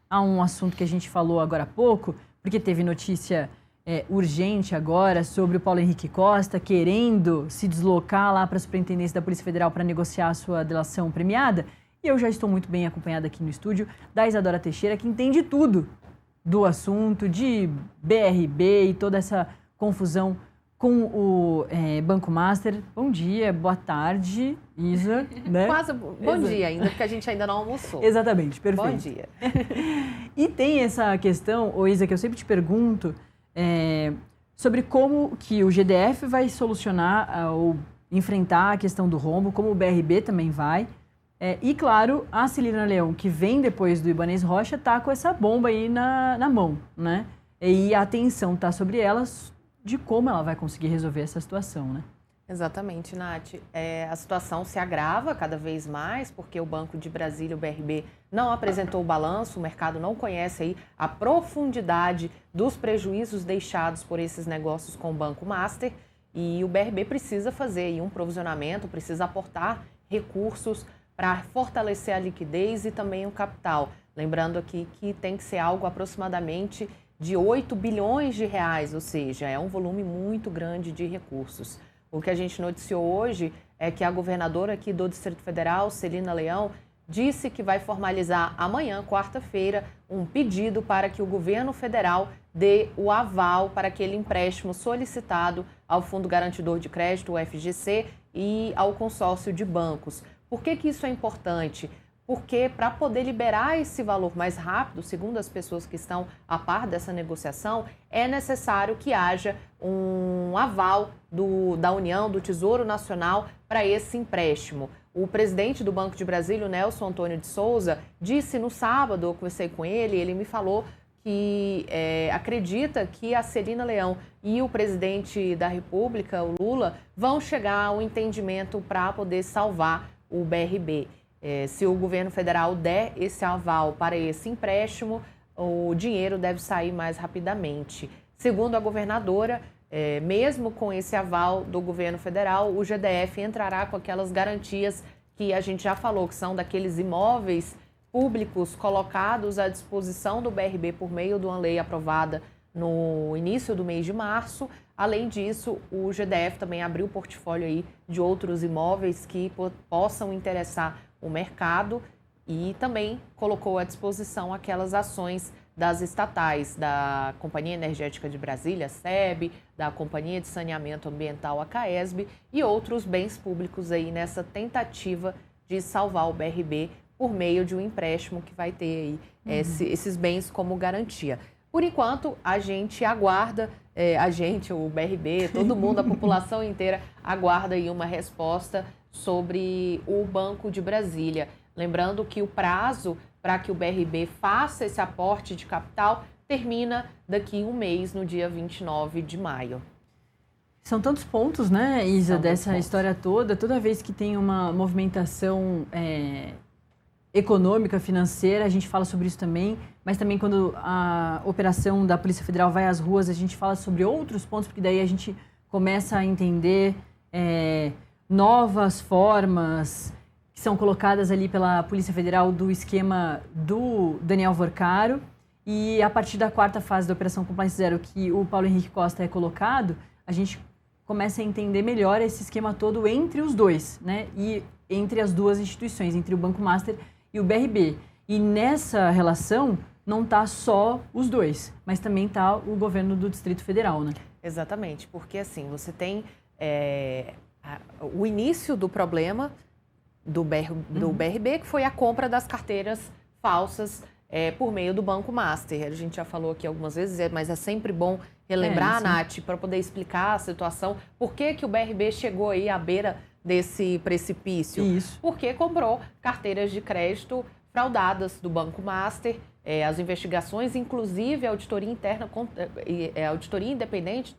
a um assunto que a gente falou agora há pouco, porque teve notícia urgente agora sobre o Paulo Henrique Costa querendo se deslocar lá para a Superintendência da Polícia Federal para negociar a sua delação premiada. E eu já estou muito bem acompanhada aqui no estúdio da Isadora Teixeira, que entende tudo do assunto de BRB e toda essa confusão com o Banco Master. Bom dia, boa tarde, Isa. Né? Quase bom dia ainda, porque a gente ainda não almoçou. Exatamente, perfeito. Bom dia. E tem essa questão, Isa, que eu sempre te pergunto, sobre como que o GDF vai solucionar ou enfrentar a questão do rombo, como o BRB também vai. E, claro, a Celina Leão, que vem depois do Ibanez Rocha, está com essa bomba aí na mão, né? E a atenção está sobre elas de como ela vai conseguir resolver essa situação, né? Exatamente, Nath. A situação se agrava cada vez mais, porque o Banco de Brasília, o BRB, não apresentou o balanço, o mercado não conhece aí a profundidade dos prejuízos deixados por esses negócios com o Banco Master, e o BRB precisa fazer aí um provisionamento, precisa aportar recursos para fortalecer a liquidez e também o capital. Lembrando aqui que tem que ser algo aproximadamente de 8 bilhões de reais, ou seja, é um volume muito grande de recursos. O que a gente noticiou hoje é que a governadora aqui do Distrito Federal, Celina Leão, disse que vai formalizar amanhã, quarta-feira, um pedido para que o governo federal dê o aval para aquele empréstimo solicitado ao Fundo Garantidor de Crédito, o FGC, e ao consórcio de bancos. Por que isso é importante? Porque para poder liberar esse valor mais rápido, segundo as pessoas que estão a par dessa negociação, é necessário que haja um aval da União, do Tesouro Nacional, para esse empréstimo. O presidente do Banco de Brasília, o Nelson Antônio de Souza, disse no sábado, eu conversei com ele me falou que acredita que a Celina Leão e o presidente da República, o Lula, vão chegar a um entendimento para poder salvar o BRB. Se o governo federal der esse aval para esse empréstimo, o dinheiro deve sair mais rapidamente. Segundo a governadora, mesmo com esse aval do governo federal, o GDF entrará com aquelas garantias que a gente já falou, que são daqueles imóveis públicos colocados à disposição do BRB por meio de uma lei aprovada no início do mês de março. Além disso, o GDF também abriu o portfólio aí de outros imóveis que possam interessar o mercado e também colocou à disposição aquelas ações das estatais, da Companhia Energética de Brasília, SEB, da Companhia de Saneamento Ambiental, a CAESB, e outros bens públicos aí nessa tentativa de salvar o BRB por meio de um empréstimo que vai ter aí esses bens como garantia. Por enquanto, a gente aguarda, o BRB, todo mundo, a população inteira aguarda aí uma resposta sobre o Banco de Brasília. Lembrando que o prazo para que o BRB faça esse aporte de capital termina daqui um mês, no dia 29 de maio. São tantos pontos, né, Isa, dessa história toda. Toda vez que tem uma movimentação econômica, financeira, a gente fala sobre isso também, mas também quando a operação da Polícia Federal vai às ruas, a gente fala sobre outros pontos, porque daí a gente começa a entender novas formas que são colocadas ali pela Polícia Federal do esquema do Daniel Vorcaro. E a partir da quarta fase da Operação Compliance Zero, que o Paulo Henrique Costa é colocado, a gente começa a entender melhor esse esquema todo entre os dois, né? E entre as duas instituições, entre o Banco Master e o BRB. E nessa relação não está só os dois, mas também está o governo do Distrito Federal, né? Exatamente, porque assim, você tem o início do problema do BRB, que foi a compra das carteiras falsas por meio do Banco Master. A gente já falou aqui algumas vezes, mas é sempre bom relembrar, Nath, para poder explicar a situação. Por que o BRB chegou aí à beira desse precipício? Isso. Porque comprou carteiras de crédito fraudadas do Banco Master. As investigações, inclusive a auditoria interna, auditoria independente,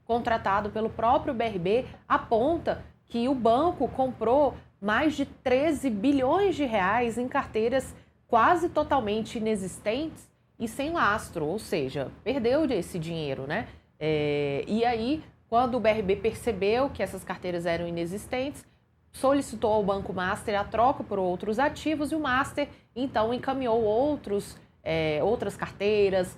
contratado pelo próprio BRB, aponta que o banco comprou mais de 13 bilhões de reais em carteiras quase totalmente inexistentes e sem lastro, ou seja, perdeu esse dinheiro, né? E aí, quando o BRB percebeu que essas carteiras eram inexistentes, solicitou ao Banco Master a troca por outros ativos e o Master, então, encaminhou outros outras carteiras,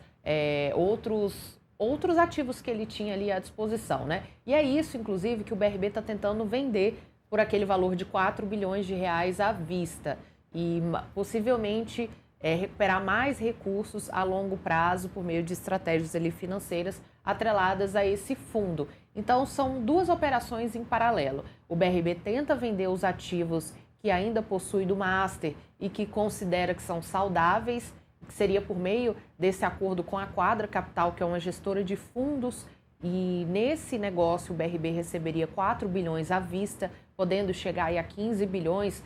outros ativos que ele tinha ali à disposição, né? E é isso, inclusive, que o BRB está tentando vender por aquele valor de 4 bilhões de reais à vista e possivelmente recuperar mais recursos a longo prazo por meio de estratégias ali financeiras atreladas a esse fundo. Então, são duas operações em paralelo. O BRB tenta vender os ativos que ainda possui do Master e que considera que são saudáveis, que seria por meio desse acordo com a Quadra Capital, que é uma gestora de fundos, e nesse negócio o BRB receberia 4 bilhões à vista, podendo chegar aí a 15 bilhões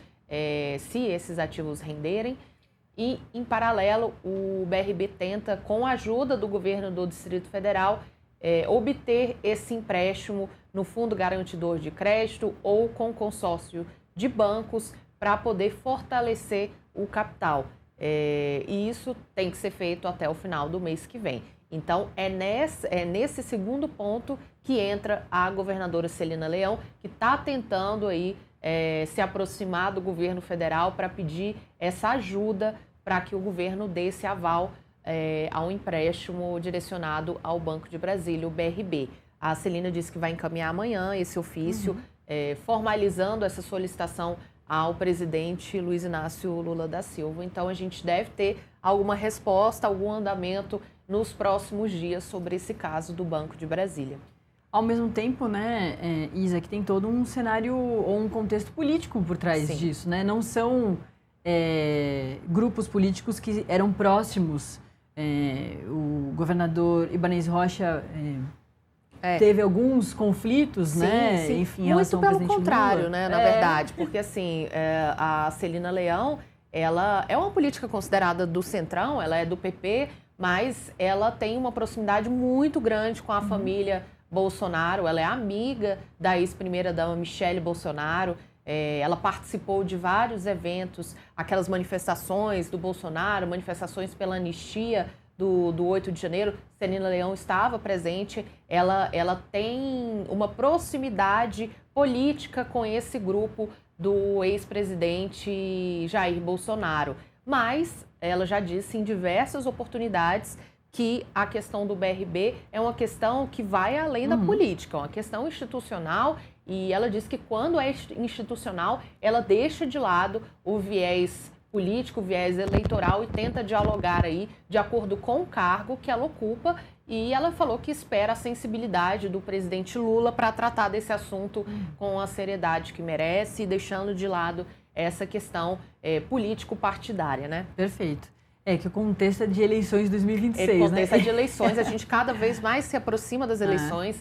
se esses ativos renderem. E, em paralelo, o BRB tenta, com a ajuda do governo do Distrito Federal, obter esse empréstimo no Fundo Garantidor de Crédito ou com consórcio de bancos para poder fortalecer o capital. E isso tem que ser feito até o final do mês que vem. Então, é nesse segundo ponto que entra a governadora Celina Leão, que está tentando aí, se aproximar do governo federal para pedir essa ajuda para que o governo dê esse aval ao empréstimo direcionado ao Banco de Brasília, o BRB. A Celina disse que vai encaminhar amanhã esse ofício, formalizando essa solicitação ao presidente Luiz Inácio Lula da Silva. Então, a gente deve ter alguma resposta, algum andamento nos próximos dias sobre esse caso do Banco de Brasília. Ao mesmo tempo, né, Isa, que tem todo um cenário ou um contexto político por trás disso, né? Não são grupos políticos que eram próximos. O governador Ibanez Rocha teve alguns conflitos, né? Sim. Enfim, em relação ao presidente Lula. Muito pelo contrário, né, na verdade, porque assim, a Celina Leão, ela é uma política considerada do Centrão, ela é do PP, mas ela tem uma proximidade muito grande com a família Bolsonaro, ela é amiga da ex-primeira-dama Michele Bolsonaro, ela participou de vários eventos, aquelas manifestações do Bolsonaro, manifestações pela anistia do 8 de janeiro, Celina Leão estava presente, ela tem uma proximidade política com esse grupo do ex-presidente Jair Bolsonaro, mas ela já disse em diversas oportunidades que a questão do BRB é uma questão que vai além da política, é uma questão institucional, e ela diz que quando é institucional, ela deixa de lado o viés político, o viés eleitoral e tenta dialogar aí de acordo com o cargo que ela ocupa, e ela falou que espera a sensibilidade do presidente Lula para tratar desse assunto com a seriedade que merece, deixando de lado essa questão político-partidária, né? Perfeito. Que o contexto é de eleições 2026, né? O contexto é de eleições, a gente cada vez mais se aproxima das eleições,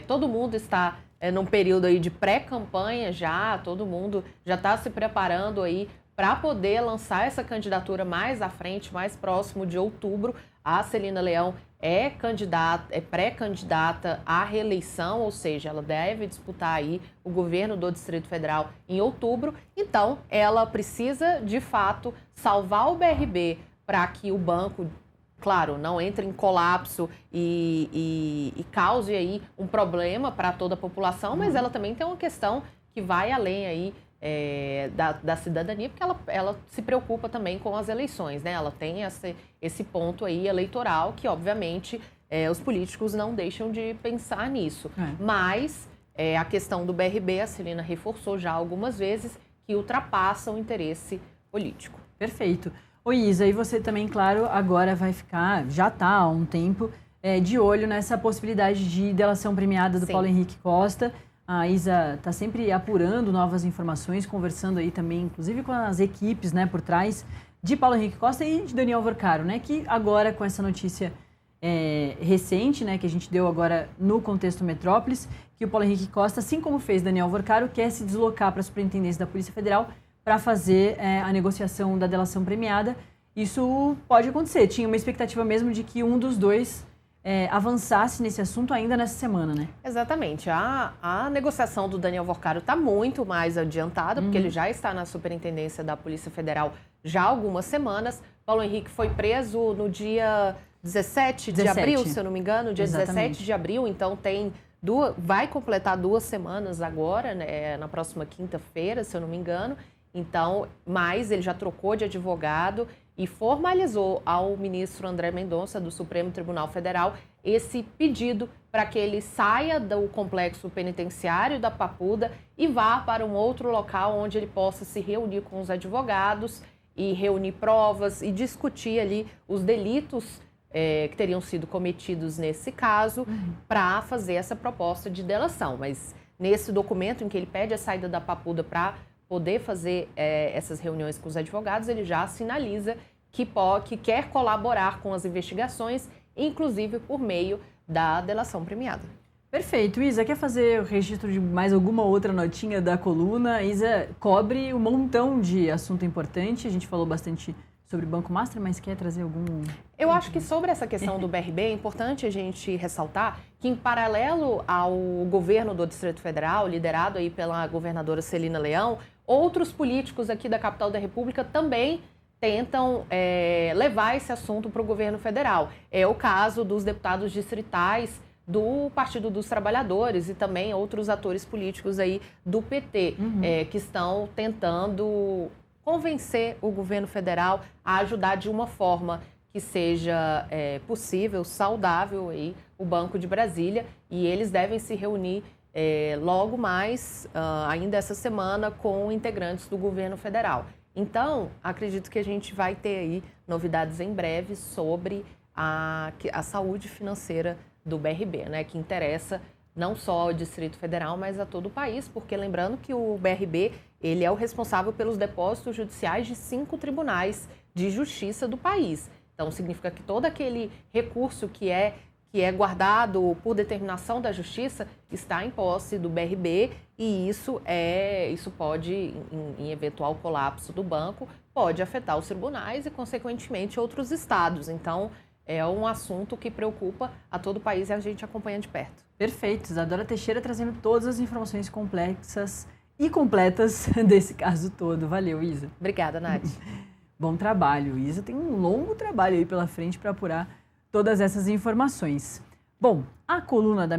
todo mundo está num período aí de pré-campanha já, todo mundo já está se preparando aí para poder lançar essa candidatura mais à frente, mais próximo de outubro. A Celina Leão é pré-candidata à reeleição, ou seja, ela deve disputar aí o governo do Distrito Federal em outubro. Então, ela precisa, de fato, salvar o BRB para que o banco, claro, não entre em colapso e cause aí um problema para toda a população, mas ela também tem uma questão que vai além aí da cidadania, porque ela se preocupa também com as eleições, né? Ela tem esse ponto aí eleitoral que, obviamente, os políticos não deixam de pensar nisso. Mas a questão do BRB, a Celina reforçou já algumas vezes, que ultrapassa o interesse político. Perfeito. Oi, Isa, e você também, claro, agora vai ficar, já está há um tempo, de olho nessa possibilidade de delação premiada do Paulo Henrique Costa. A Isa está sempre apurando novas informações, conversando aí também, inclusive com as equipes, né, por trás de Paulo Henrique Costa e de Daniel Vorcaro, né, que agora com essa notícia recente, né, que a gente deu agora no contexto Metrópolis, que o Paulo Henrique Costa, assim como fez Daniel Vorcaro, quer se deslocar para a Superintendência da Polícia Federal para fazer a negociação da delação premiada. Isso pode acontecer. Tinha uma expectativa mesmo de que um dos dois avançasse nesse assunto ainda nessa semana, né? Exatamente. A negociação do Daniel Vorcaro está muito mais adiantada, porque ele já está na Superintendência da Polícia Federal já há algumas semanas. Paulo Henrique foi preso no dia 17 de abril, se eu não me engano, dia 17 de abril, então vai completar 2 semanas agora, né, na próxima quinta-feira, se eu não me engano. Então, mas ele já trocou de advogado e formalizou ao ministro André Mendonça, do Supremo Tribunal Federal, esse pedido para que ele saia do complexo penitenciário da Papuda e vá para um outro local onde ele possa se reunir com os advogados e reunir provas e discutir ali os delitos que teriam sido cometidos nesse caso para fazer essa proposta de delação. Mas nesse documento em que ele pede a saída da Papuda para poder fazer essas reuniões com os advogados, ele já sinaliza que quer colaborar com as investigações, inclusive por meio da delação premiada. Perfeito. Isa, quer fazer o registro de mais alguma outra notinha da coluna? Isa cobre um montão de assunto importante. A gente falou bastante sobre Banco Master, mas quer trazer algum... Eu acho que sobre essa questão do BRB, é importante a gente ressaltar que, em paralelo ao governo do Distrito Federal, liderado aí pela governadora Celina Leão, outros políticos aqui da capital da República também tentam levar esse assunto para o governo federal. É o caso dos deputados distritais do Partido dos Trabalhadores e também outros atores políticos aí do PT, que estão tentando convencer o governo federal a ajudar de uma forma que seja possível, saudável aí, o Banco de Brasília, e eles devem se reunir logo mais, ainda essa semana, com integrantes do governo federal. Então, acredito que a gente vai ter aí novidades em breve sobre a saúde financeira do BRB, né, que interessa não só ao Distrito Federal, mas a todo o país, porque lembrando que o BRB ele é o responsável pelos depósitos judiciais de 5 tribunais de justiça do país. Então, significa que todo aquele recurso que é guardado por determinação da Justiça está em posse do BRB e isso pode, em eventual colapso do banco, pode afetar os tribunais e, consequentemente, outros estados. Então, é um assunto que preocupa a todo o país e a gente acompanha de perto. Perfeito. Isadora Teixeira trazendo todas as informações complexas e completas desse caso todo. Valeu, Isa. Obrigada, Nath. Bom trabalho. Isa tem um longo trabalho aí pela frente para apurar todas essas informações. Bom, a coluna da